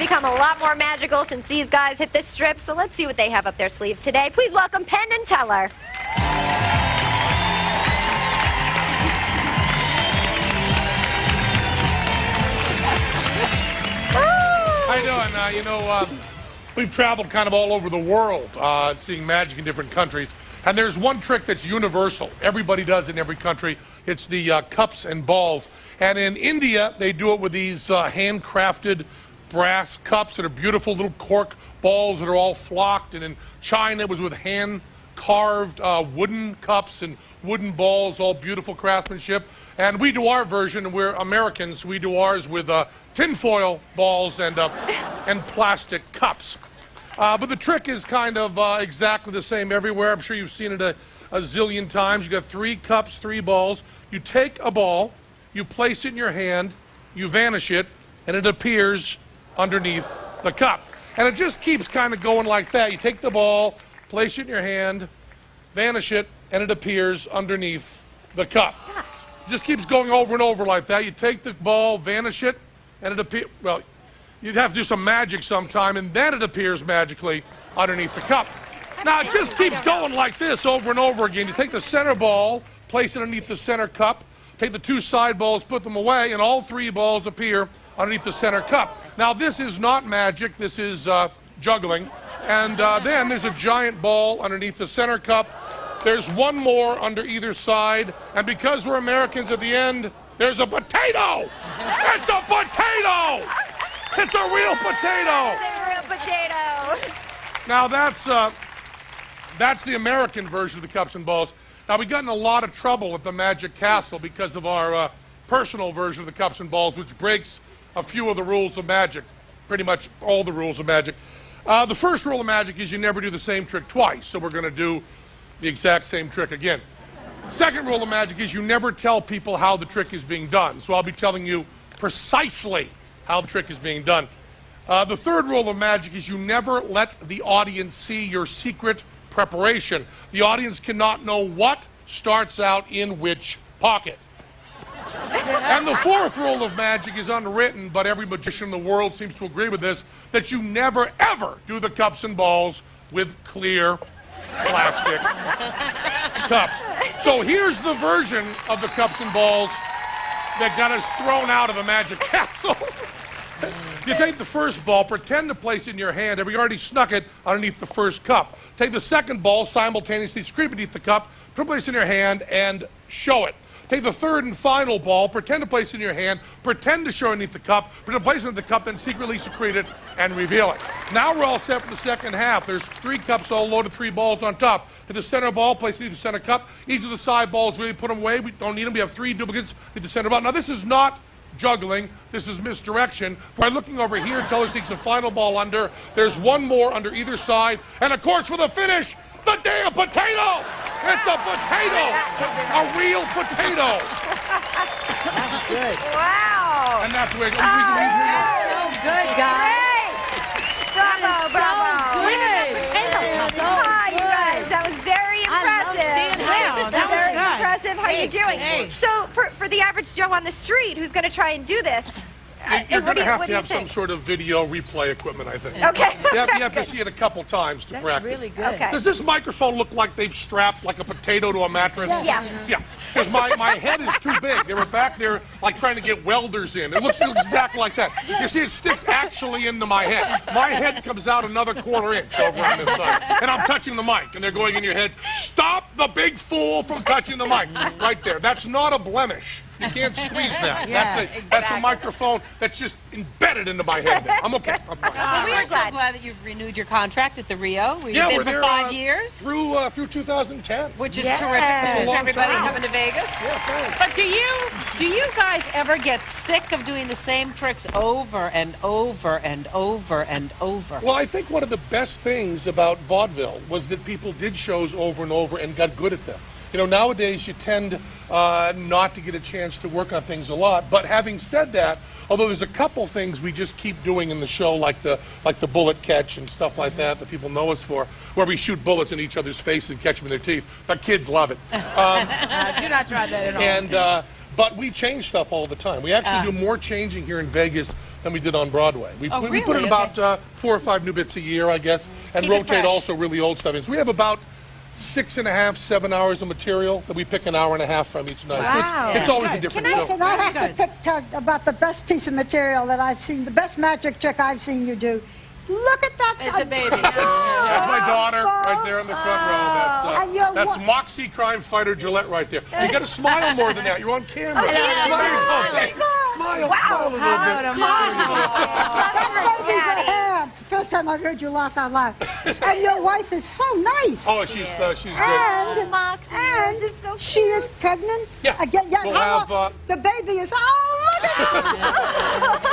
become a lot more magical since these guys hit this strip, so let's see what they have up their sleeves today. Please welcome Penn and Teller. How you doing? We've traveled kind of all over the world seeing magic in different countries. And there's one trick that's universal. Everybody does it in every country. It's the cups and balls. And in India, they do it with these handcrafted brass cups that are beautiful little cork balls that are all flocked. And in China, it was with hand-carved wooden cups and wooden balls, all beautiful craftsmanship. And we do our version, and we're Americans. We do ours with tinfoil balls and plastic cups. But the trick is kind of exactly the same everywhere. I'm sure you've seen it a zillion times. You got 3 cups, 3 balls. You take a ball, you place it in your hand, you vanish it, and it appears underneath the cup. And it just keeps kind of going like that. You take the ball, place it in your hand, vanish it, and it appears underneath the cup. Gosh. It just keeps going over and over like that. You take the ball, vanish it, and it appears, well, you'd have to do some magic sometime, and then it appears magically underneath the cup. Now, it just keeps going like this over and over again. You take the center ball, place it underneath the center cup, take the 2 side balls, put them away, and all 3 balls appear underneath the center cup. Now, this is not magic. This is juggling. And then there's a giant ball underneath the center cup. There's 1 more under either side. And because we're Americans at the end, there's a potato! It's a potato! It's a real potato! It's a real potato! Now, that's the American version of the cups and balls. Now, we got in a lot of trouble at the Magic Castle because of our personal version of the cups and balls, which breaks a few of the rules of magic, pretty much all the rules of magic. The first rule of magic is you never do the same trick twice, so we're going to do the exact same trick again. Second rule of magic is you never tell people how the trick is being done, so I'll be telling you precisely how the trick is being done. The third rule of magic is you never let the audience see your secret preparation. The audience cannot know what starts out in which pocket. And the fourth rule of magic is unwritten, but every magician in the world seems to agree with this, that you never, ever do the cups and balls with clear plastic cups. So here's the version of the cups and balls that got us thrown out of the Magic Castle. You take the first ball, pretend to place it in your hand. Have you already snuck it underneath the first cup? Take the second ball, simultaneously scrape beneath the cup, put it in your hand, and show it. Take the third and final ball, pretend to place it in your hand, pretend to show it underneath the cup, pretend to place it in the cup, then secretly secrete it and reveal it. Now we're all set for the second half. There's 3 cups all loaded, 3 balls on top. To the center ball, place it in the center cup. Each of the side balls, really put them away. We don't need them. We have 3 duplicates at the center ball. Now this is not juggling. This is misdirection. By looking over here, Teller sneaks the final ball under. There's 1 more under either side. And of course, for the finish, the damn potato! It's a potato! A real potato! That's good. Wow! And that's where So good, guys! Bravo, bravo! Hi, you guys. That was very impressive. That was very good. impressive. How are you doing? Thanks. So, for the average Joe on the street who's going to try and do this, You're going to have what to do you have some think? sort of video replay equipment, I think. Okay. You have to see it a couple times to That's practice. really good. Okay. Does this microphone look like they've strapped like a potato to a mattress? Yeah. Yeah. Because my head is too big. They were back there like trying to get welders in. It looks exactly like that. You see, it sticks actually into my head. My head comes out another 1/4 inch over on this side. And I'm touching the mic, and they're going in your head, stop the big fool from touching the mic. Right there. That's not a blemish. You can't squeeze that. Yeah, That's a microphone that's just embedded into my head there. I'm okay. I'm fine. Well, we we're are so glad. glad that you've renewed your contract at the Rio. We've Yeah, been we're for there 5 years, through 2010. which is Yes. terrific. That's a This is long everybody time. coming to Vegas. Yeah, thanks. But do you guys ever get sick of doing the same tricks over and over and over and over? Well, I think one of the best things about vaudeville was that people did shows over and over and got good at them. You know, nowadays you tend not to get a chance to work on things a lot. But having said that, although there's a couple things we just keep doing in the show, like the bullet catch and stuff like that people know us for, where we shoot bullets in each other's faces and catch them in their teeth. The kids love it. Do not try that at all. And but we change stuff all the time. We actually do more changing here in Vegas than we did on Broadway. We put in really? about 4 or 5 new bits a year, I guess, and Keep it rotate fresh. also really old stuff. So we have about 6.5, 7 hours of material that we pick an hour and a half from each night. Wow. It's always a different show. Listen, I have to pick about the best piece of material that I've seen, the best magic trick I've seen you do. Look at that. It's a baby. That's my daughter right there in the front row. And you're That's wa- Moxie Crime Fighter Gillette right there. You got to smile more than that. You're on camera. Smile a little bit. That baby's a ham. It's the first time I heard you laugh out loud. And your wife is so nice. Oh, she's good. And, Moxie, and this is so she is pregnant. Yeah. Again, yeah. We'll how have, long- the baby is. Oh, look at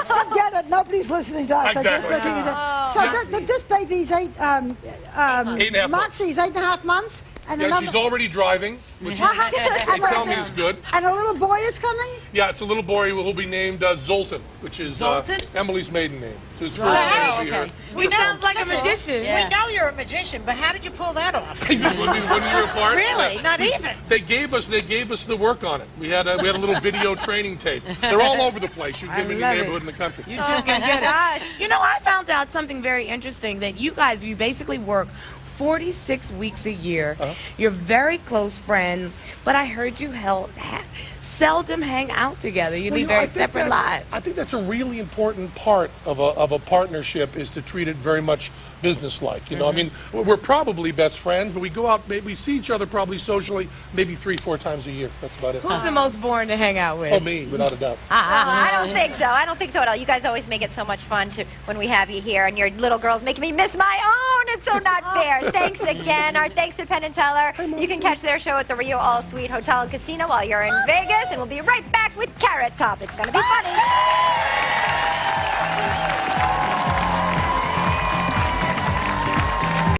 that! Forget it. Nobody's listening to us. Exactly. They're just looking at it. So this baby's 8.5 Moxie's 8.5 months. And Yeah, another. she's already driving, which they tell me is good. And a little boy is coming. Yeah, it's a little boy who will be named Zoltan, which is Emily's maiden name. So his first name will be her. He sounds like a magician. Yeah. We know you're a magician, but how did you pull that off? when we were apart, Really? Not even. They gave us the work on it. We had a little video training tape. They're all over the place. You can get them in love any it. neighborhood in the country. You two can get it. You know, I found out something very interesting, that you guys, you basically work 46 weeks a year. You're very close friends, but I heard you seldom hang out together. You lead very separate lives. I think that's a really important part of a partnership, is to treat it very much business-like. You know, I mean, we're probably best friends, but we go out, maybe we see each other probably socially maybe 3-4 times a year. That's about it. Who's the most boring to hang out with? Oh, me, without a doubt. I don't think so. I don't think so at all. You guys always make it so much fun when we have you here, and your little girl's making me miss my own. It's so not fair. Thanks again. Our thanks to Penn and Teller. You can catch their show at the Rio All Suite Hotel and Casino while you're in Vegas, and we'll be right back with Carrot Top. It's going to be funny.